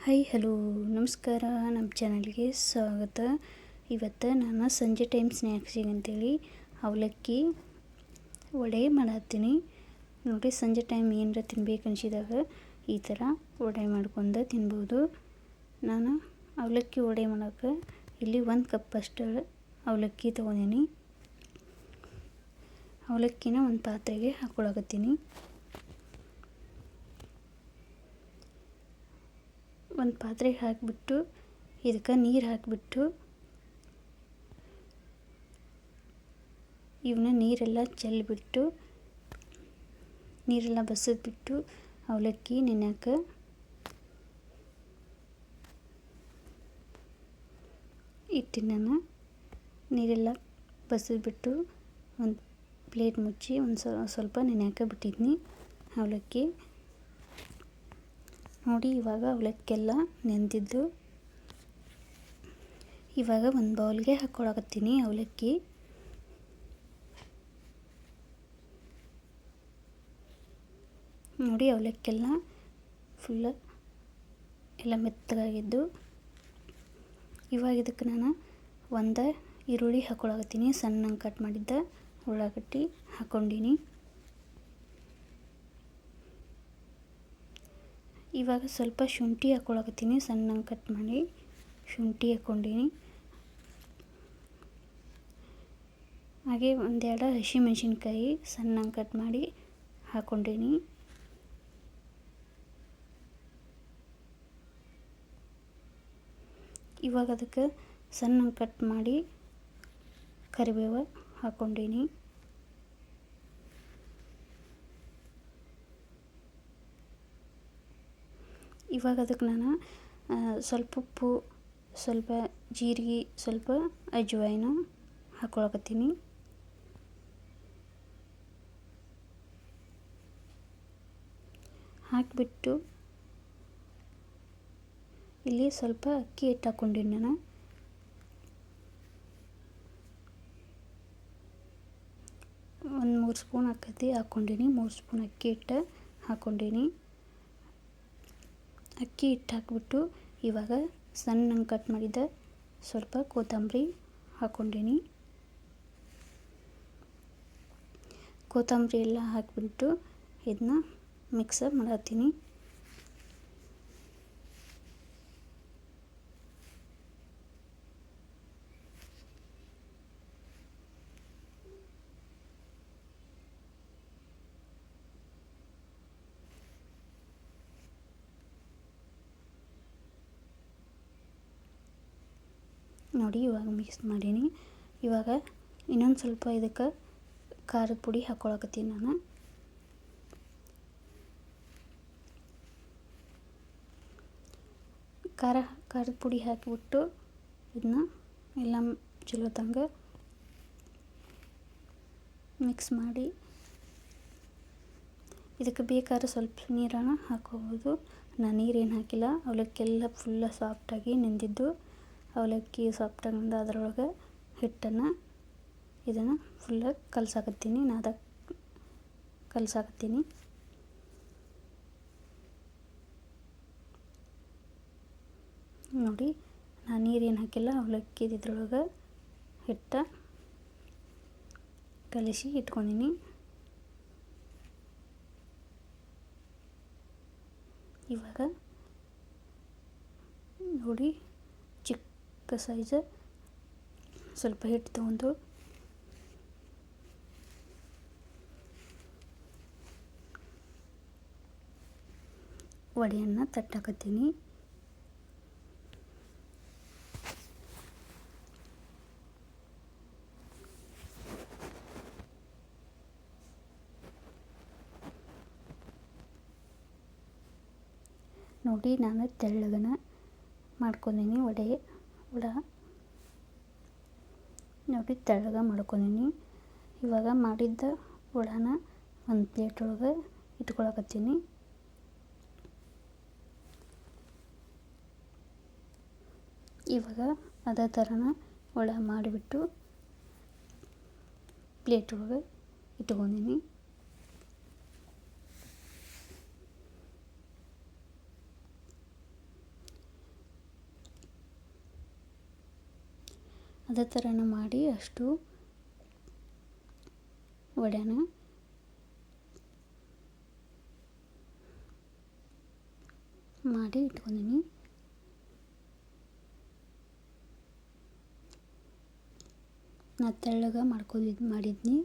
Hi hello ನಮಸ್ಕಾರ. ನಮ್ಮ ಚಾನಲ್ಗೆ ಸ್ವಾಗತ. ಇವತ್ತು ನಾನು ಸಂಜೆ ಟೈಮ್ ಸ್ನ್ಯಾಕ್ಸಿಗೆ ಅಂತೇಳಿ ಅವಲಕ್ಕಿ ವಡೆ ಮಾಡತ್ತೀನಿ ನೋಡಿ. ಸಂಜೆ ಟೈಮ್ ಏನರ ತಿನ್ಬೇಕು ಅನಿಸಿದಾಗ ಈ ಥರ ವಡೆ ಮಾಡ್ಕೊಂಡು ತಿನ್ಬೋದು. ನಾನು ಅವಲಕ್ಕಿ ವಡೆ ಮಾಡೋಕ್ಕೆ ಇಲ್ಲಿ 1 ಕಪ್ ಅಷ್ಟು ಅವಲಕ್ಕಿ ತೊಗೊಂಡಿನಿ. ಅವಲಕ್ಕಿನ ಒಂದು ಪಾತ್ರೆಗೆ ಹಾಕ್ಕೊಳಕತ್ತೀನಿ. ಒಂದು ಪಾತ್ರೆಗೆ ಹಾಕಿಬಿಟ್ಟು ಇದಕ್ಕೆ ನೀರು ಹಾಕಿಬಿಟ್ಟು ಇವನ್ನ ನೀರೆಲ್ಲ ಚೆಲ್ಲಿಬಿಟ್ಟು ನೀರೆಲ್ಲ ಬಸಿದ್ಬಿಟ್ಟು ಅವಲಕ್ಕಿ ನೆನೆಯೋಕೆ ಇಟ್ಟಿನಿ. ನಾನು ನೀರೆಲ್ಲ ಬಸಿದ್ಬಿಟ್ಟು ಒಂದು ಪ್ಲೇಟ್ ಮುಚ್ಚಿ ಸ್ವಲ್ಪ ನೆನೆಯೋಕೆ ಬಿಟ್ಟಿದ್ನಿ ಅವಲಕ್ಕಿ ನೋಡಿ. ಇವಾಗ ಅವಲಕ್ಕೆಲ್ಲ ನೆಂದಿದ್ದು ಇವಾಗ ಒಂದು ಬೌಲ್ಗೆ ಹಾಕ್ಕೊಳಕತ್ತೀನಿ ಅವಲಕ್ಕಿ. ನೋಡಿ ಅವಲಕ್ಕೆಲ್ಲ ಫುಲ್ಲ ಎಲ್ಲ ಮೆತ್ತಗಾಗಿದ್ದು. ಇವಾಗ ಇದಕ್ಕೆ ನಾನು ಒಂದು ಈರುಳ್ಳಿ ಹಾಕ್ಕೊಳಕತ್ತೀನಿ. ಸಣ್ಣಗೆ ಕಟ್ ಮಾಡಿದ್ದ ಉಳ್ಳಾಗಡ್ಡಿ ಹಾಕ್ಕೊಂಡಿನಿ. ಇವಾಗ ಸ್ವಲ್ಪ ಶುಂಠಿ ಹಾಕ್ಕೊಳಕತ್ತೀನಿ. ಸಣ್ಣಗೆ ಕಟ್ ಮಾಡಿ ಶುಂಠಿ ಹಾಕ್ಕೊಂಡಿನಿ. ಹಾಗೆ ಒಂದೆರಡು ಹಸಿಮೆಣಸಿನ್ಕಾಯಿ ಸಣ್ಣಗೆ ಕಟ್ ಮಾಡಿ ಹಾಕ್ಕೊಂಡಿನಿ. ಇವಾಗ ಅದಕ್ಕೆ ಸಣ್ಣಗೆ ಕಟ್ ಮಾಡಿ ಕರಿಬೇವು ಹಾಕ್ಕೊಂಡಿನಿ. ಇವಾಗ ಅದಕ್ಕೆ ನಾನು ಸ್ವಲ್ಪ ಉಪ್ಪು, ಸ್ವಲ್ಪ ಜೀರಿಗೆ, ಸ್ವಲ್ಪ ಅಜ್ವಾಯಿನ ಹಾಕ್ಕೊಳಕತ್ತೀನಿ. ಹಾಕಿಬಿಟ್ಟು ಇಲ್ಲಿ ಸ್ವಲ್ಪ ಅಕ್ಕಿ ಹಿಟ್ಟು ಹಾಕ್ಕೊಂಡಿನಿ. ನಾನು ಒಂದು 3 ಸ್ಪೂನ್ ಹಾಕ್ಕೊಂಡಿನಿ. 3 ಸ್ಪೂನ್ ಅಕ್ಕಿ ಹಿಟ್ಟು ಹಾಕ್ಕೊಂಡಿನಿ. ಅಕ್ಕಿ ಹಿಟ್ಟು ಹಾಕಿಬಿಟ್ಟು ಇವಾಗ ಸಣ್ಣಗೆ ಕಟ್ ಮಾಡಿದ್ದ ಸ್ವಲ್ಪ ಕೊತ್ತಂಬರಿ ಹಾಕ್ಕೊಂಡಿನಿ. ಕೊತ್ತಂಬರಿ ಎಲ್ಲ ಹಾಕಿಬಿಟ್ಟು ಇದನ್ನ ಮಿಕ್ಸ್ ಮಾಡತ್ತೀನಿ. ನೋಡಿ ಇವಾಗ ಮಿಕ್ಸ್ ಮಾಡೀನಿ. ಇವಾಗ ಇನ್ನೊಂದು ಸ್ವಲ್ಪ ಇದಕ್ಕೆ ಖಾರದ ಪುಡಿ ಹಾಕ್ಕೊಳಕತ್ತೀನಿ. ನಾನು ಖಾರದ ಪುಡಿ ಹಾಕಿಬಿಟ್ಟು ಇದನ್ನ ಎಲ್ಲ ಚಲೋ ತಂಗ ಮಿಕ್ಸ್ ಮಾಡಿ ಇದಕ್ಕೆ ಬೇಕಾದ್ರೆ ಸ್ವಲ್ಪ ನೀರನ್ನು ಹಾಕ್ಕೋಬೋದು. ನಾನು ನೀರೇನು ಹಾಕಿಲ್ಲ. ಅವಲಕ್ಕೆಲ್ಲ ಫುಲ್ಲ ಸಾಫ್ಟಾಗಿ ನೆಂದಿದ್ದು. ಅವಲಕ್ಕಿ ಸಾಫ್ಟಾಗಿ ಅದರೊಳಗೆ ಹಿಟ್ಟನ್ನು ಇದನ್ನು ಫುಲ್ಲ ಕಲಸಾಕತ್ತೀನಿ. ಕಲಸಾಕತ್ತೀನಿ. ನೋಡಿ ನಾನು ನೀರೇನು ಹಾಕಿಲ್ಲ. ಅವಲಕ್ಕಿ ಇದ್ರೊಳಗೆ ಹಿಟ್ಟ ಕಲಿಸಿ ಇಟ್ಕೊಂಡಿನಿ. ಇವಾಗ ನೋಡಿ ಚಿಕ್ಕ ಸೈಜ್ ಸ್ವಲ್ಪ ಹಿಟ್ಟು ತೊಗೊಂಡು ವಡೆಯನ್ನು ತಟ್ಟಾಕತ್ತೀನಿ. ನೋಡಿ ನಾನು ತೆಳ್ಳಗನ ಮಾಡ್ಕೊಂಡಿನಿ ವಡೆ ನೋಡಿ ತೆಳ್ಳಗ ಮಾಡ್ಕೊಂಡಿನಿ. ಇವಾಗ ಮಾಡಿದ್ದ ವಡೆನ ಒಂದು ಪ್ಲೇಟ್ ಒಳಗೆ ಇಟ್ಕೊಳಕತ್ತೀನಿ. ಇವಾಗ ಅದೇ ಥರನ ವಡೆ ಮಾಡಿಬಿಟ್ಟು ಪ್ಲೇಟ್ ಒಳಗೆ ಇಟ್ಕೊಂಡಿನಿ. ಅದೇ ಥರನ ಮಾಡಿ ಅಷ್ಟು ವಡೆನ ಮಾಡಿ ಇಟ್ಕೊಂಡಿನಿ. ನಾ ತೆಳ್ಳಗೆ ಮಾಡಿದ್ನಿ.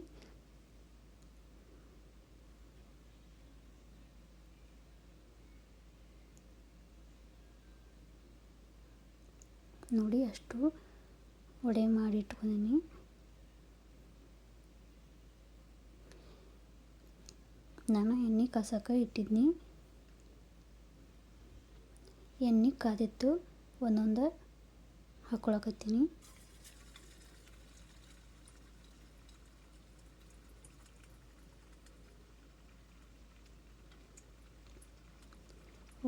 ನೋಡಿ ಅಷ್ಟು ವಡೆ ಮಾಡಿ ಇಟ್ಕೊಂಡಿನಿ. ನಾನು ಎಣ್ಣೆ ಕಾಸಕ್ಕೆ ಇಟ್ಟಿದ್ನಿ. ಎಣ್ಣೆ ಕಾದಿತ್ತು, ಒಂದೊಂದು ಹಾಕ್ಕೊಳಕತ್ತೀನಿ.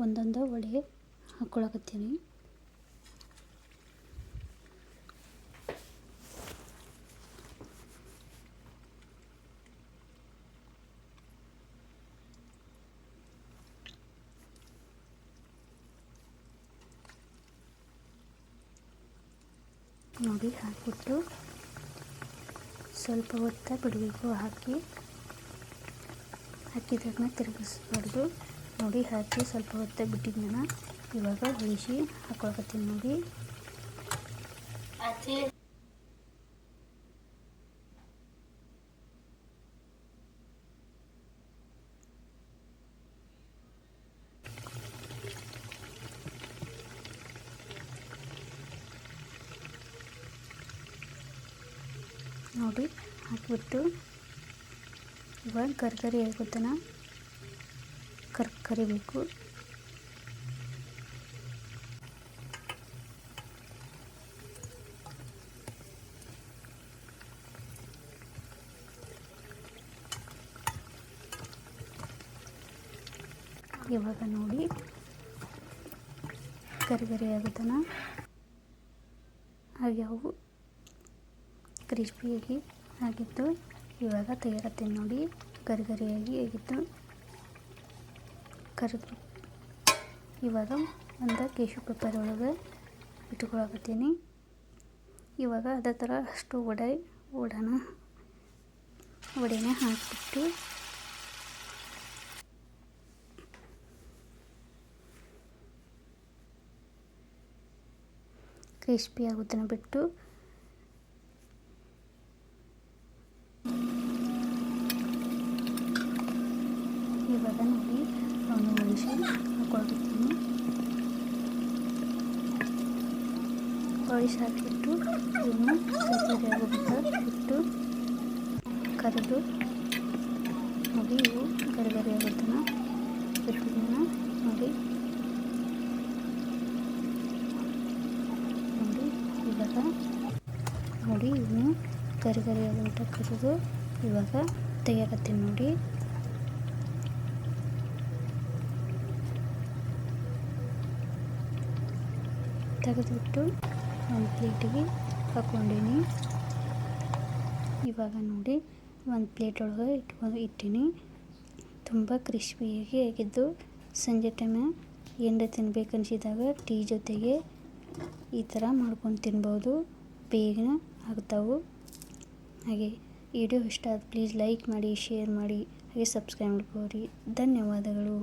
ಒಂದೊಂದು ವಡೆ ಹಾಕ್ಕೊಳಕತ್ತೀನಿ. ನೋಡಿ ಹಾಕಿಬಿಟ್ಟು ಸ್ವಲ್ಪ ಹೊತ್ತ ಬಿಡಬೇಕು. ಹಾಕಿದಾಗ ತಿರುಗಿಸ್ಬಾರ್ದು. ನೋಡಿ ಹಾಕಿ ಸ್ವಲ್ಪ ಹೊತ್ತ ಬಿಟ್ಟಿದ್ನ. ಇವಾಗ ಉಳಿಸಿ ಹಾಕ್ಕೊಳಕತ್ತೀನಿ ನೋಡಿ. ನೋಡಿ ಹಾಕಿಬಿಟ್ಟು ಇವಾಗ ಕರ್ಕರಿ ಆಗೋತನ ಕರಿಬೇಕು. ಇವಾಗ ನೋಡಿ ಕರಿಗರಿ ಆಗುತ್ತನ ಆಗ್ಯಾವು, ಕ್ರಿಸ್ಪಿಯಾಗಿ ಆಗಿತ್ತು. ಇವಾಗ ತೆಗಿರತ್ತೀನಿ ನೋಡಿ. ಗರಿಗರಿಯಾಗಿ ಆಗಿತ್ತು, ಕರಿದು ಇವಾಗ ಒಂದು ಟಿಶ್ಯೂ ಪೇಪರ್ ಒಳಗೆ ಇಟ್ಕೊಳಕತ್ತೀನಿ. ಇವಾಗ ಅದೇ ಥರ ಅಷ್ಟು ವಡೆನ ಹಾಕಿಬಿಟ್ಟು ಕ್ರಿಸ್ಪಿ ಆಗೋದನ್ನ ಬಿಟ್ಟು ಇವಾಗ ನೋಡಿ ಅವನು ಉಳಿಸಿ ಹಾಕ್ಕೊಳ್ತೀನಿ. ಉಳಿಸಿ ಹಾಕಿಬಿಟ್ಟು ಇವನು ಸರಿಯಾಗಿ ಆಗೋದಕ್ಕೆ ಬಿಟ್ಟು ಕರೆದು ನೋಡಿ ಇವು ಗರಿಗರಿ ಆಗೋದನ್ನ ಬಿಟ್ಟಿದ್ದನ್ನ ನೋಡಿ. ಇವಾಗ ನೋಡಿ ಇವನು ಗರಿಗರಿ ಆಗೋಂಥ ಕರೆದು ಇವಾಗ ತೆಗಿಯಕತ್ತೀನಿ ನೋಡಿ. ತೆಗೆದುಬಿಟ್ಟು ಒಂದು ಪ್ಲೇಟಿಗೆ ಹಾಕ್ಕೊಂಡೀನಿ. ಇವಾಗ ನೋಡಿ ಒಂದು ಪ್ಲೇಟ್ ಒಳಗೆ ಇಟ್ಟೀನಿ. ತುಂಬ ಕ್ರಿಸ್ಪಿಯಾಗಿ ಆಗಿದ್ದು. ಸಂಜೆ ಟೈಮ ಏನಾರ ತಿನ್ಬೇಕು ಅನಿಸಿದಾಗ ಟೀ ಜೊತೆಗೆ ಈ ಥರ ಮಾಡ್ಕೊಂಡು ತಿನ್ಬೋದು. ಬೇಗನೆ ಆಗ್ತಾವೆ. ಹಾಗೆ ವಿಡಿಯೋ ಇಷ್ಟ ಆದ ಪ್ಲೀಸ್ ಲೈಕ್ ಮಾಡಿ, ಶೇರ್ ಮಾಡಿ, ಹಾಗೆ ಸಬ್ಸ್ಕ್ರೈಬ್ ಮಾಡ್ಕೋರಿ. ಧನ್ಯವಾದಗಳು.